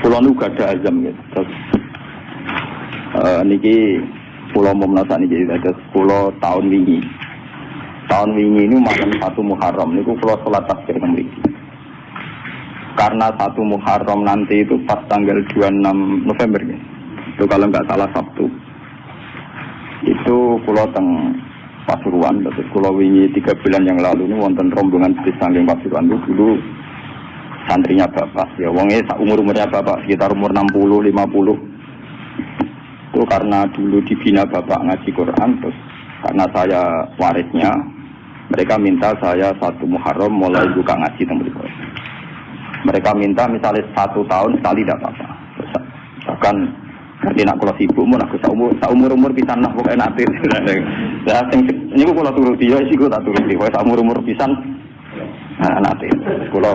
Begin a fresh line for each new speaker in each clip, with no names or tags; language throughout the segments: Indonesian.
Kulo nu gak ada azam gitu. Terus niki kulo mau menasa niki terus kulo tahun wingi. Tahun wingi ini malam 1 Muharram niku kulo salat takbir mriki. Karena 1 Muharram nanti itu pas tanggal 26 November ya. Itu kalau nggak salah Sabtu. Itu kulo teng Pasuruan, terus kulo wingi 3 bulan yang lalu ini wonten rombongan di saking Pasuruan dulu santrinya bapak, ya wongnya umur-umurnya bapak sekitar umur 60-50. Itu karena dulu dibina bapak ngaji Quran, terus karena saya warisnya, mereka minta saya 1 Muharram mulai buka ngaji tempat. Mereka minta misalnya 1 tahun sekali tidak apa-apa. Terus, bahkan nanti nak kalau sibuk mau aku umur pisan lah pokoknya nanti. Nah, ini aku kalau turun dia sih aku tak turun dia. Kalau umur pisan, nanti kalau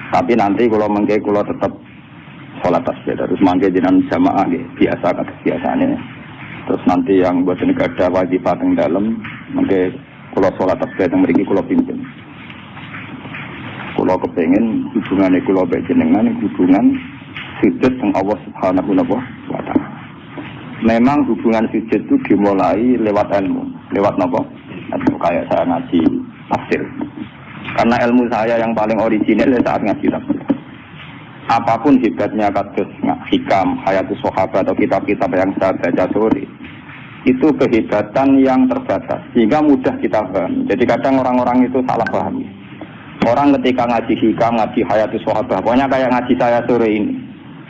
tapi nanti kalau mengke kalau tetap sholat tasbih terus mangke jenengan jamaah nggih biasa kata biasanya. Terus nanti yang buat negara ada wajib teng dalam mengke kalau sholat tasbih teng mriki kula pimpin. Kula kepengin hubungane kula mbek jenengan hubungan sujud teng Allah Subhanahu wa taala. Memang hubungan sujud itu dimulai lewat ilmu, lewat napa? Kayak saya ngaji tafsir. Karena ilmu saya yang paling original saat ngaji tafsir. Apapun hebatnya kados hikam, hayatus sahabat atau kitab-kitab yang saya baca sore, itu kehebatan yang terbatas sehingga mudah kita paham. Jadi kadang orang-orang itu salah paham. Orang ketika ngaji hikam, ngaji hayatus sahabat, pokoknya kayak ngaji saya sore ini,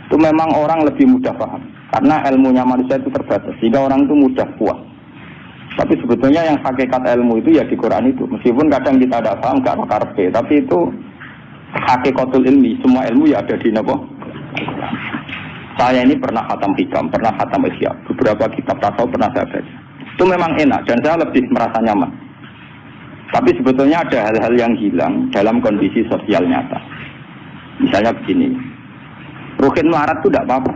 itu memang orang lebih mudah paham. Karena ilmunya manusia itu terbatas sehingga orang itu mudah puas. Tapi sebetulnya yang hakikat ilmu itu ya di Quran itu. Meskipun kadang kita tidak paham, tidak karpe, tapi itu hakikatul ilmi. Semua ilmu ya ada di napa. Saya ini pernah khatam hikam, pernah khatam ihya. Beberapa kitab tasawuf pernah saya baca. Itu memang enak dan saya lebih merasa nyaman. Tapi sebetulnya ada hal-hal yang hilang dalam kondisi sosial nyata. Misalnya begini, rukin melarat itu tidak apa-apa.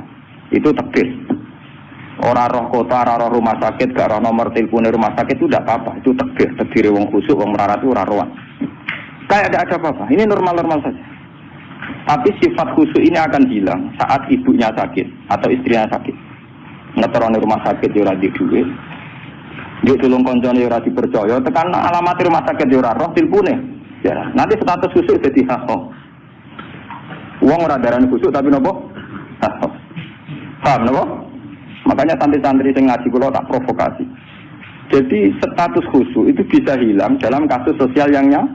Itu takdir. Orang roh kota, orang roh rumah sakit, gak roh nomor telepon rumah sakit itu tidak apa-apa. Itu takdir wong khusyuk, wong melarat itu orang rohan. Kayak tidak ada apa-apa. Ini normal-normal saja. Tapi sifat khusyuk ini akan hilang saat ibunya sakit atau istrinya sakit. Ngeteroni rumah sakit ora di duit. Dia tulung koncone ora dipercaya, tekan alamat rumah sakit ora roh telepone. Ya, nanti status khusyuk jadi hak. Wong ora darani khusyuk tapi nopo? Paham nopo? Makanya santri-santri yang ngaji kula tak provokasi. Jadi status khusyuk itu bisa hilang dalam kasus sosial yang nyata.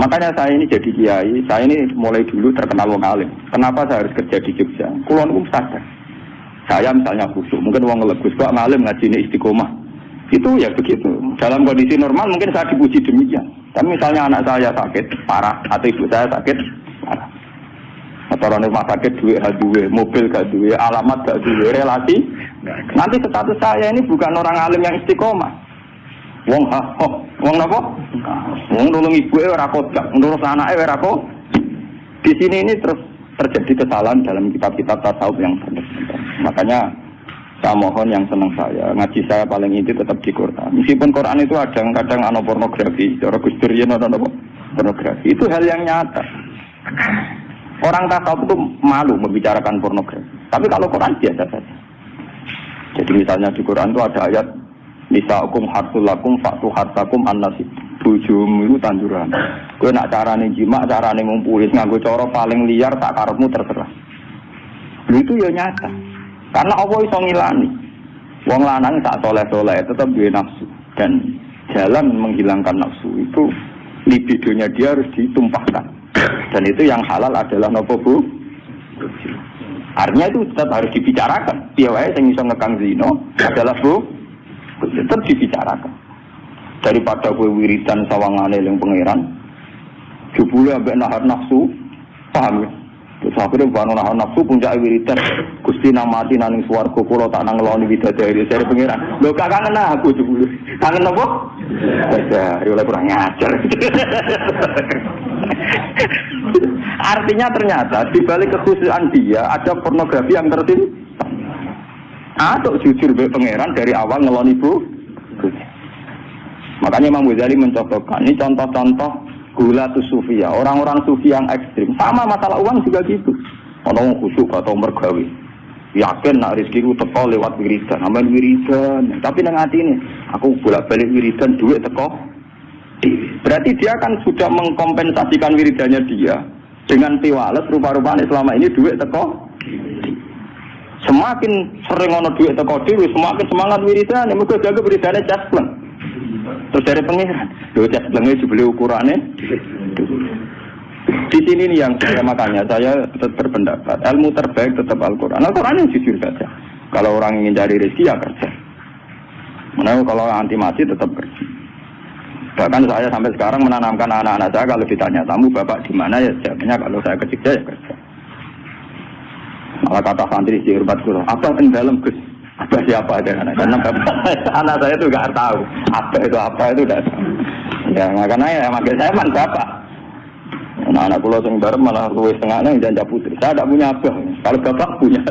Makanya saya ini jadi kiai, saya ini mulai dulu terkenal wong alim. Kenapa saya harus kerja di Jogja? Kula niku sadar. Saya misalnya khusyuk, mungkin wong ngelegus kok ngalim ngajine istiqomah. Itu ya begitu. Dalam kondisi normal mungkin saya dipuji demikian. Tapi misalnya anak saya sakit parah atau ibu saya sakit parah. Atau orang rumah sakit duit gak duit, mobil gak duit, alamat gak duit, relasi. Nanti status saya ini bukan orang alim yang istiqomah. Wong wong napa? Wong nulung ibu ora kodak, nulung anake ora kok. Di sini ini terus terjadi kesalahan dalam kitab-kitab tasawuf yang benar. Makanya saya mohon yang senang saya, ngaji saya paling inti tetap di Quran. Meskipun Quran itu kadang ana pornografi, cara Gus Dur yen ana pornografi. Itu hal yang nyata. Orang tasawuf itu malu membicarakan pornografi. Tapi kalau Quran biasa saja. Jadi misalnya di Quran itu ada ayat nisaukum harsul lakum fa'tu harsakum an-nasib. Bojomu itu tanduran. Kowe nak carane jima, carane ngumpuli nganggo cara paling liar tak karepmu terserah. Itu ya nyata. Karena Allah iso ngilani. Wong lanang tak soleh-soleh tetap duwe nafsu dan jalan menghilangkan nafsu itu libidonya dia harus ditumpahkan. Dan itu yang halal adalah nopo bu. Artinya itu tetap harus dibicarakan. Piye wae sing iso ngekang zina adalah bu. Tetap dibicarakan. Daripada kowe wiridan sawangane ning pangeran, jebule ambek nahan nafsu, paham ya? Terus akhirnya bano nahan nafsu puncak wiridan, Gusti nang mati nang swarga kula tak nang ngeloni widadari dari pangeran. Lho gak kangen aku jebule. Kangen apa? Baca, oleh kurang ngajar. Artinya ternyata di balik kekhusyukan dia ada pornografi yang tersimpan. Atau jujur be pangeran dari awal ngeloni bu. Makanya Imam Ghazali mencontohkan ini contoh-contoh Gulatus sufia, orang-orang sufi yang ekstrim. Sama masalah uang juga gitu. Orang khusyuk atau mergawe. Yakin nak rezeki ku teko lewat wiridan, amen wiridan. Tapi nang ati ini, aku bolak-balik wiridan duit teko. Berarti dia kan sudah mengkompensasikan wiridannya dia dengan tiwales rupa-rupanya selama ini duit teko. Semakin sering ono duit teko dhewe, semakin semangat wiridan, mergo jaga wiridane caspleng. Terus dari pengiran, lho casplenge dibeli ukurannya. Di sini nih yang saya makanya saya tetap berpendapat ilmu terbaik tetap Al-Quran. Al-Quran yang jujur saja. Kalau orang ingin cari rezeki ya kerja. Nah, kalau anti mati tetap kerja. Bahkan saya sampai sekarang menanamkan anak-anak saya kalau ditanya tamu bapak di mana ya jawabnya kalau saya ke Jogja ya kerja. Malah kata santri di Urbat Guru, apa yang dalam Gus? Apa siapa aja karena anak saya itu nggak tahu apa itu tidak tahu. Ya makanya ya makin saya man bapak. Anak pulau sing bareng malah luwes tengahnya yang janja putri. Saya tidak punya abah. Kalau bapak punya.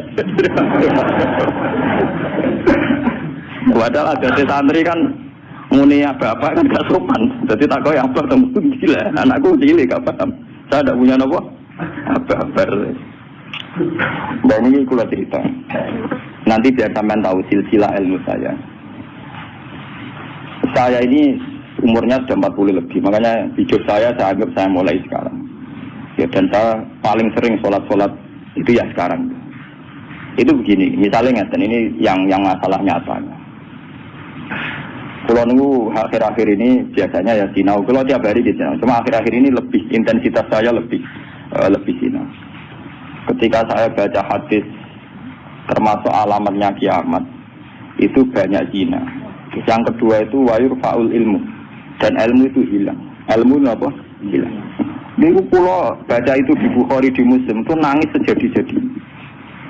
Padahal ada santri kan muni bapak kan gak sopan. Jadi tak kau yang abah temu gila. Anakku cilik gak paham. Saya tidak punya apa? Abah. Dan ini kula cerita. Nanti biar sampean tahu silsilah ilmu saya. Saya ini umurnya sudah 40 lebih. Makanya hidup saya anggap saya mulai sekarang. Ya, dan saya paling sering sholat itu ya sekarang. Itu begini, misalnya ini yang masalah nyata. Kalau nunggu akhir-akhir ini biasanya ya sinau. Kalau tiap hari di sinau. Cuma akhir-akhir ini lebih intensitas saya lebih sinau. Ketika saya baca hadis termasuk alamatnya kiamat itu banyak zina. Yang kedua itu wayur faul ilmu dan ilmu itu hilang. Ilmu apa? Hilang. Minggu pulau baca itu di Bukhari di Muslim itu nangis sejadi-jadi.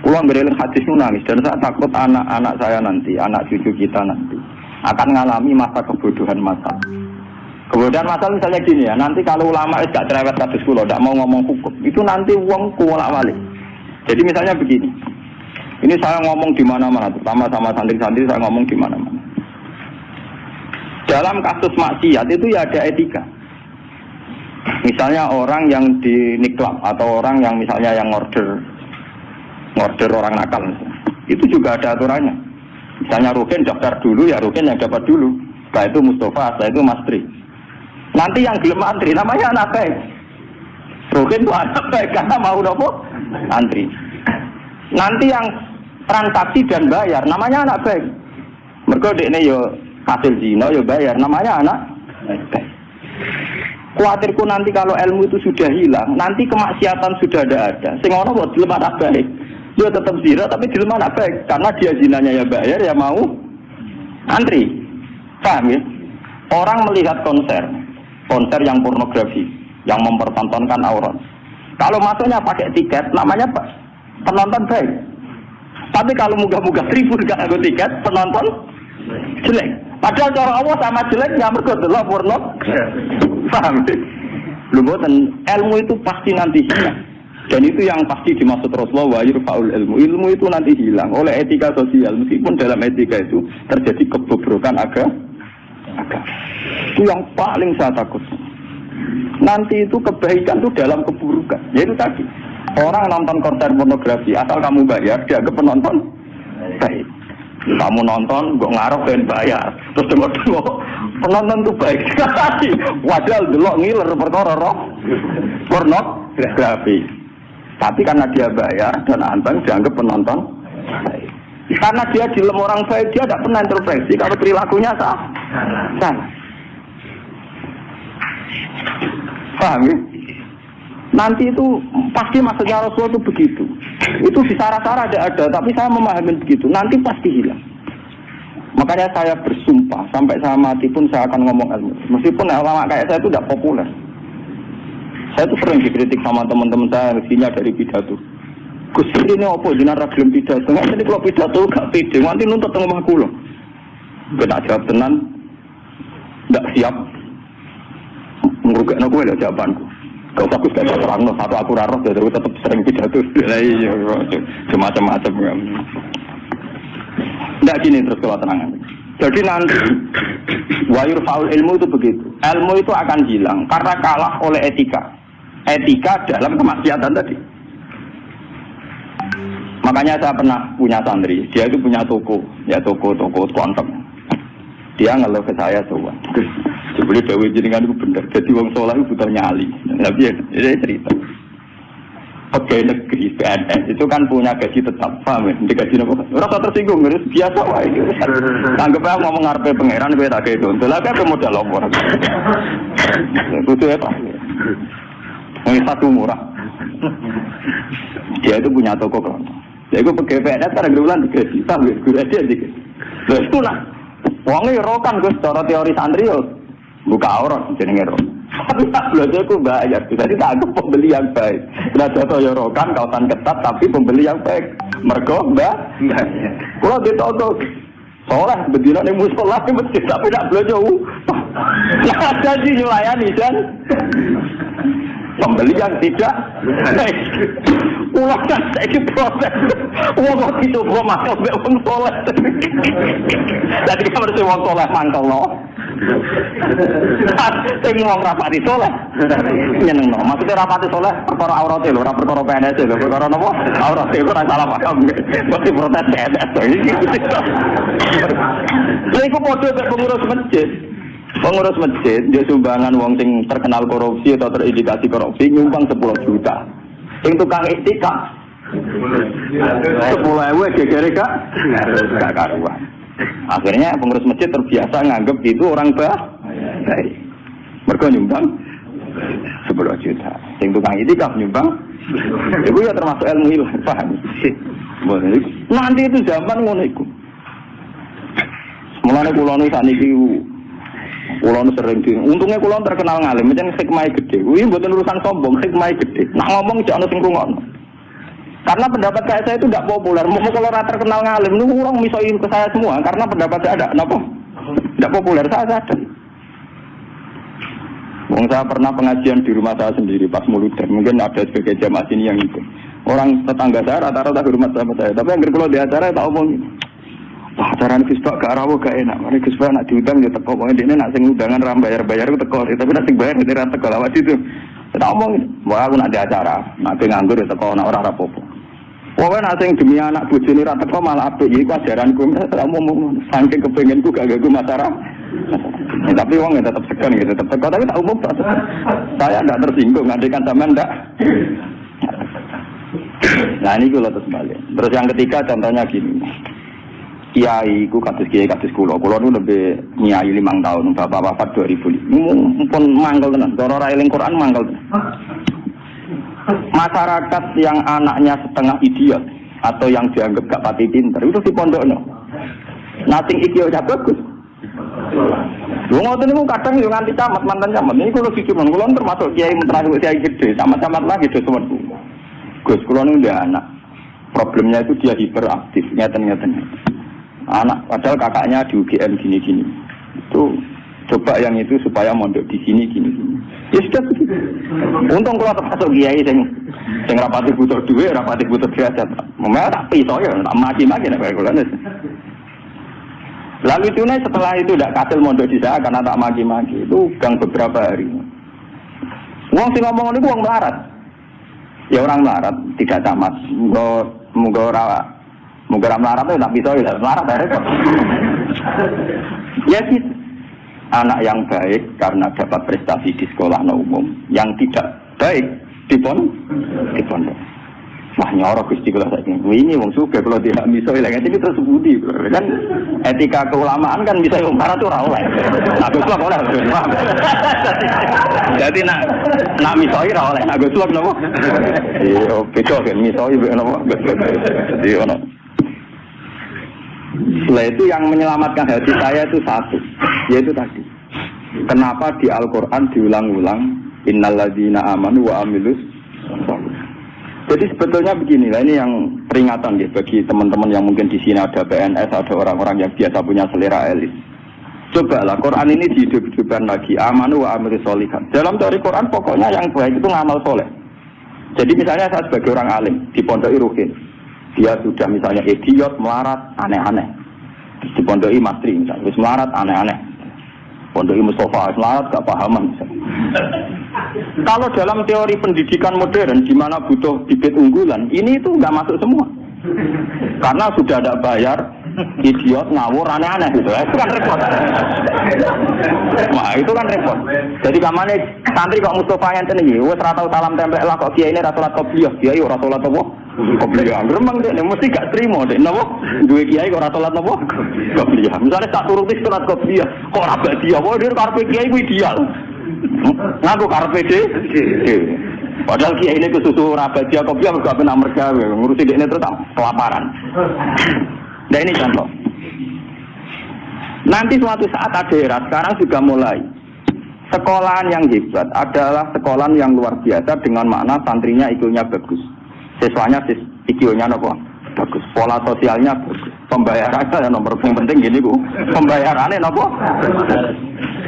Pulau bereling hadis itu nangis dan saya takut anak-anak saya nanti, anak cucu kita nanti akan mengalami masa kebodohan masa. Kebodohan masa misalnya gini ya, nanti kalau ulama gak cerewet kados kula, tidak mau ngomong hukum, itu nanti uang kuwalak-walik. Jadi misalnya begini, ini saya ngomong di mana-mana, terutama sama santri-santri saya ngomong di mana-mana. Dalam kasus maksiat itu ya ada etika. Misalnya orang yang di niklab atau orang yang misalnya yang order orang nakal, itu juga ada aturannya. Misalnya Rukin daftar dulu, ya Rukin yang dapat dulu. Setelah itu Mustafa, setelah itu Mas Tri. Nanti yang gelem antri namanya anak baik. Rukin itu anak baik karena mau nopo antri. Nanti yang transaksi dan bayar namanya anak baik. Mergo dekne yo hasil zina yo bayar namanya anak baik. Kuatirku nanti kalau ilmu itu sudah hilang, nanti kemaksiatan sudah ada. Sing ono kok dilem anak baik. Dia tetap zina tapi dilem anak baik karena dia zinanya ya bayar ya mau antri. Paham ya? Orang melihat konser yang pornografi, yang mempertontonkan aurat. Kalau masuknya pakai tiket, namanya penonton baik. Tapi kalau munggah-munggah tribun gak ada tiket, penonton jelek. Padahal cara Allah sama jeleknya mergo delok porno. Paham? Lho mboten, ilmu itu pasti nanti hilang. Dan itu yang pasti dimaksud Rasulullah wa yurfa'ul ilmu. Ilmu itu nanti hilang oleh etika sosial. Meskipun dalam etika itu terjadi kebobrokan agama. Itu yang paling saya takut. Nanti itu kebaikan itu dalam keburukan. Yaitu tadi orang nonton konser pornografi asal kamu bayar dia ke penonton baik. Kamu nonton kok ngarep ben bayar. Terus tengok penonton itu baik sekali. Padahal delok ngiler perkara roh pornografi. Tapi karena dia bayar dan anteng dianggap penonton baik. Karena dia dilem orang baik, dia tidak pernah introspeksi kalau perilakunya salah. Paham ya? Nanti itu pasti maksudnya Rasul itu begitu. Itu di sara-sara ada, tapi saya memahami begitu. Nanti pasti hilang. Makanya saya bersumpah sampai saya mati pun saya akan ngomong ilmu. Meskipun ulama kayak saya itu tidak populer. Saya itu sering dikritik sama teman-teman saya isinya dari pidato. Gus ini apa jenengan ra gelem pidato? Nggak jadi kalau pidato gak pede, nanti nuntut teng omah kula. Kena jawab tenan, nggak siap. Ngrugekno kowe lho jawabanku. Gak usah Gus gak terang satu aku ra roh terus tetep sering pidato. Lah iya macam-macam. Nggak gini terus kalau tenangan. Jadi nanti Wa yurfa'ul ilmu itu begitu. Ilmu itu akan hilang karena kalah oleh etika. Etika dalam kemaksiatan tadi. Makanya saya pernah punya santri, dia itu punya toko, ya toko konten. Dia ngeluh ke saya sowan. Sebelum dewe jenengan itu bener. Jadi wong saleh itu butuh nyali. Tapi ya cerita. Pegawai negeri PNS itu kan punya gaji tetap, paham ya? Di gaji apa? Rasa tersinggung, harus biasa wae. Tanggapnya ngomong ngarepe pangeran kowe tak itu. Lah kabeh modal opo. Butuh apa? Yang satu murah. Dia itu punya toko kan. Dia itu pegawai PNS pada bulan digaji, paham ya? Gue aja dikit. Lah itu lah. Wongnya rokan Gus, cara teori santri yo buka aurat jenenge ro. Tapi tak belajar aku bayar. Jadi tak ada pembeli yang baik. Belajar toyo rokan kawasan ketat tapi pembeli yang baik. Mergo mbak. Kalau ditotok soleh bedino ning musala di masjid tapi tak belajar. Lah ada sih nyulayani kan. Pembeli yang tidak baik. Ulah kan saiki proses. Wong kok dicoba masuk mbek wong soleh. Dadi kamar sing wong soleh mangkelno. Sing wong rapati soleh. Nyenengno. Maksudnya rapati soleh perkara aurate lho, ora perkara PNS lho, perkara napa? Aurate ora salah paham. Mesti protes PNS. Lha iku padha mek pengurus masjid. Pengurus masjid dia sumbangan wong sing terkenal korupsi atau terindikasi korupsi nyumbang 10 juta. Sing tukang iktikaf 10.000 gegere gak karuan. Akhirnya pengurus masjid terbiasa nganggep itu orang baik. Mergo nyumbang 10 juta. Sing tukang iktikaf nyumbang itu ya termasuk ilmu ilmu, paham? Nanti itu zaman ngono iku. Mulane kula nu saniki kulon sering di, untungnya kulon terkenal ngalim, macam hikmah gede. Wih, bukan urusan sombong, hikmah gede. Nak ngomong jangan sing rungokno. Karena pendapat saya itu tidak populer. Mau kalau terkenal ngalim, lu orang misoin ke saya semua. Karena pendapat saya ada, kenapa? Tidak populer, saya sadar. Wong saya pernah pengajian di rumah saya sendiri pas muludan. Mungkin ada sebagai jamaah sini yang itu. Orang tetangga saya rata-rata di rumah saya. Tapi yang kalau di acara tak omong. Wah, acara Gus Pak gak rawuh gak enak. Mari Gus Pak nak diundang dia teko. Pokoknya dia nak sing undangan ram bayar-bayar itu teko. Tapi nak sing bayar dia teko lawat itu. Kita omong, wah aku nak di acara. Nak nganggur dia teko nak ora rapopo. Pokoknya nak sing demi anak bojone ra teko malah apik. Iki ajaranku tak omong saking kepengenku gak ganggu masyarakat. Tapi wong tetap segan gitu, tetap teko. Tapi tak umum tak. Saya ndak tersinggung, ngadekan sampean ndak. Nah ini kalau terus balik. Terus yang ketiga contohnya gini. Kiai ku kados kiai kados kula nu lebih nyai 5 tahun, bapak wafat 2000. Mumpun mangkel tenan, cara ra eling Quran mangkel. Masyarakat yang anaknya setengah idiot atau yang dianggap gak pati pinter itu di pondokno. Nating iki yo bagus. Lu ngoten niku kadang yo nganti camat mantan camat. Ini kula siji men kula termasuk kiai terakhir kiai gede, camat-camat lagi do semetu. Gus kula nu ndek anak. Problemnya itu dia hiperaktif, ngeten-ngeten. Anak padahal kakaknya di UGM gini-gini. Itu coba yang itu supaya mondok di sini gini-gini. Ya sudah begitu. Untung kalau termasuk kiai sing rapati butuh duit, rapati butuh derajat. Memang tak pisau ya, tak maki-maki nek kaya kula. Lalu itu setelah itu tidak kasil mondok di saya karena tak maki-maki. Itu gang beberapa hari. Wong sing ngomong niku wong melarat. Ya orang melarat tidak tamat. Muga ora melarat itu tak bisa ya, melarat ya. Ya gitu. Anak yang baik karena dapat prestasi di sekolah umum, yang tidak baik di pondok. Wah nyorok Gusti kula saiki. Wingi wong sugih kula tidak bisa ilang iki terus budi. Kan etika keulamaan kan bisa wong melarat ora oleh. Agus kok ora. Jadi nak misoi ora oleh. Agus kok napa? Iya, beda kan misoi napa? Jadi ono. Setelah itu yang menyelamatkan hati saya itu satu, yaitu tadi. Kenapa di Al-Quran diulang-ulang innalladzina amanu wa amilus sholihat. Jadi sebetulnya beginilah, ini yang peringatan ya bagi teman-teman yang mungkin di sini ada PNS, ada orang-orang yang biasa punya selera elit. Cobalah Quran ini dihidup-hidupkan lagi, amanu wa amilus sholihat. Dalam teori Quran pokoknya yang baik itu ngamal soleh. Jadi misalnya saya sebagai orang alim di Pondok Rukin. Dia sudah misalnya idiot, melarat, aneh-aneh. Terus dipondoi mastri misalnya, terus melarat, aneh-aneh. Pondok Mustafa selamat gak pahaman. Kalau dalam teori pendidikan modern di mana butuh bibit unggulan, ini itu nggak masuk semua. Karena sudah ada bayar, idiot, ngawur, aneh-aneh gitu. Itu kan repot. Wah, itu kan repot. Jadi kamane santri kok Mustafa yang ceniki, wis ora tau salam tempel lah kok kiai ini ra salat qobliyah, kiai ora salat apa? Qobliyah. Gremeng dek mesti gak trimo dek napa? Duwe kiai kok ora salat apa? Qobliyah. Misale tak turuti salat qobliyah, kok ora badi apa dia karepe kiai ku ideal. Ngaku karepe dhewe. Padahal kiai ini kesusu rabadi qobliyah mergo ape nak mergawe, ngurusi dekne terus kelaparan. Nah ini contoh. Nanti suatu saat ada era, sekarang juga mulai. Sekolahan yang hebat adalah sekolahan yang luar biasa dengan makna santrinya IQ-nya bagus. Siswanya IQ-nya bagus. Pola sosialnya bagus. Pembayarannya nomor yang penting gini Bu. Pembayarannya apa?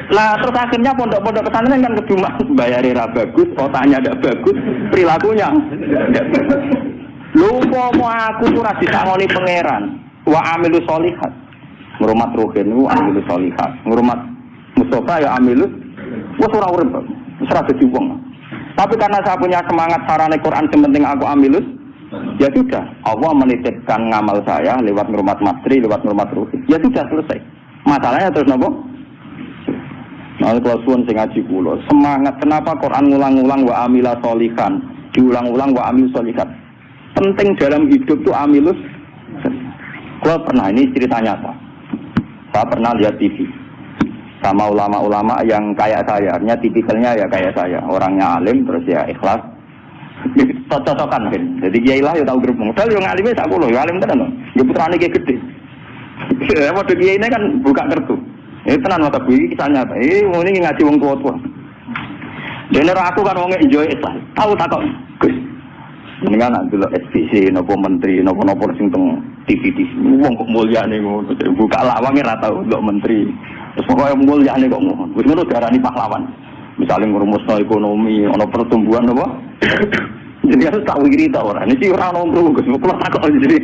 Nah terus akhirnya pondok-pondok pesantren kan kedua bayarnya bagus, otaknya tidak bagus, perilakunya tidak bagus. Lupa mau aku tuh rasi sangoni pangeran. Wa amilu solihat. Ngurumat ruhin wa amilu solihat. Ngurumat Mustafa ya amilu. Wah surah urip. Surah dadi wong. Tapi karena saya punya semangat sarane Quran sementing aku amilus, ya sudah. Allah menitipkan ngamal saya lewat ngurumat mastri, lewat ngurumat ruhin. Ya sudah selesai. Masalahnya terus nopo? Nah, kalau suwun sing ngaji kula, semangat kenapa Quran ngulang-ulang wa amila solihan, diulang-ulang wa amil solihat. Penting dalam hidup itu amilus. Gua pernah, ini cerita nyata. Saya pernah lihat TV sama ulama-ulama yang kayak saya, artinya tipikalnya ya kayak saya, orangnya alim terus ya ikhlas. Cocok-cocokan kan. Jadi kiai lah ya tahu grup modal yo ngalime sak kulo, yo alim tenan. Yo putrane ki gede. Padha kiai ini kan buka kartu. Tenan mata iki kisah nyata. Ngene ngaji wong tua-tua. Dene aku kan wong enjoy ikhlas. Tahu tak kok. Gus. Ini kan delok SPC napa menteri napa-napa sing teng TV wong kok mulyane ngono. Buka lawange ra tau delok menteri. Terus pokoke mulyane kok ngono. Wis ngono darani pahlawan. Misalnya ngurumusno ekonomi, ana pertumbuhan apa? Jadi harus tak wiri ta ora. Niki ora ono ngru Gus, kula takok jadi.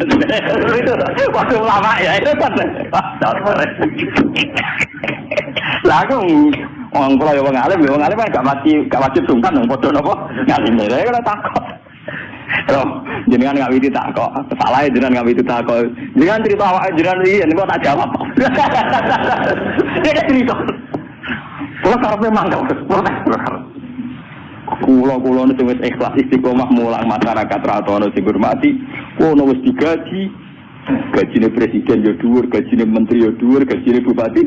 Waktu lama ya itu kan. Lah aku wong kula yo wong alim kan gak wajib sungkan nang padha napa ngalim. Ya kula takok. Loh, jenengan ngawiti takok. Salah jenengan ngawiti takok. Jenengan cerita awake jenengan iki nek tak jawab. Dia cerita. Kula karepe mangkel, protes. Kulo nu wis ikhlas istiqomah mulang masyarakat ra ono sing hormati, ono wis digaji. Gajine presiden yo dhuwur, gajine menteri yo dhuwur, gajine bupati.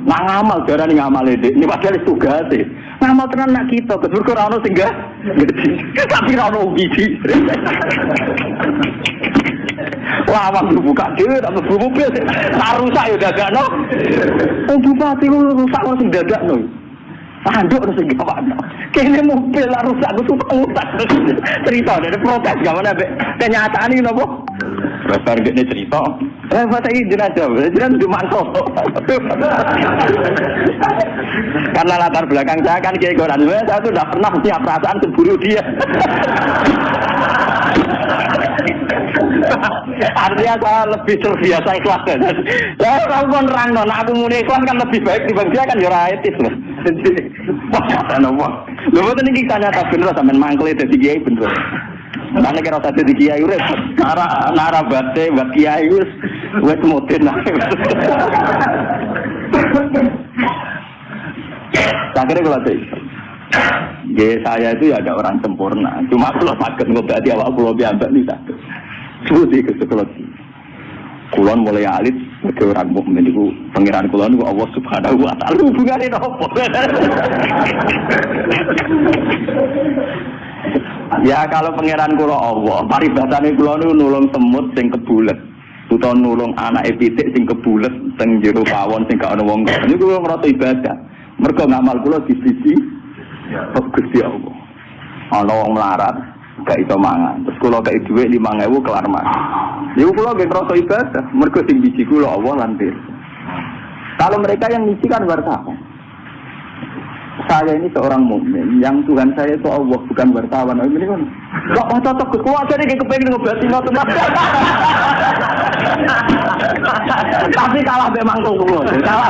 Nak ngamal darani ngamale Dik. Ini padahal tugase. Ngamal tenan nak kita, kedur ora ono sing gak. Tapi ora ono biji. Wah, waktu buka dhewe tak mlebu mobil. Tak rusak yo dadakno. Bupati rusak kok sing dadakno. Anduk harus gawano. Kene mobil lah rusak aku utang. Cerita dari protes gimana be? Kenyataan ini nopo? Besar gede cerita. Masa ini jenazah di manto. Karena latar belakang saya kan kiai Quran. Saya tuh tidak pernah punya perasaan cemburu dia. Artinya saya lebih terbiasa ikhlas kan. Lah aku kon nerangno, nek aku muni ikhlas kan lebih baik dibanding dia kan yo ora etis lho. Wah, ana apa? Lho mboten iki ternyata bener sampean mangkel dadi kiai bener. Nane kira sate di kiai urip. Nara bate buat kiai wis modern lah. Akhirnya kalau saya itu ya ada orang sempurna. Cuma kalau sakit ngobati awak pulau biambak nih tak. Sudah ke sekolah. Kulon mulai alit ke orang mukmin itu pangeran kulon itu Allah Subhanahu Wa Taala hubungannya apa? Ya kalau pangeran kulon Allah, paribatane kulon itu nulung semut sing kebulet, utawa nulung anak pitik sing kebulet, sing jero pawon sing gak ana wong. Niku kulo ngrasa ibadah. Mergo ngamal kula disiji Gusti Allah. Ana wong melarat gak iso mangan. Terus kula kei dhuwit 5.000 kelar mangan. Niku kula nggih ngrasa ibadah, mergo sing biji kula Allah lan pirsa. Kalau mereka yang ngisi kan wartawan. Saya ini seorang mukmin, yang Tuhan saya itu Allah, bukan wartawan. Ini kan kok cocok ke kuasa ini kepengen ngobati ngoten. Tapi kalah memang kula. Kalah.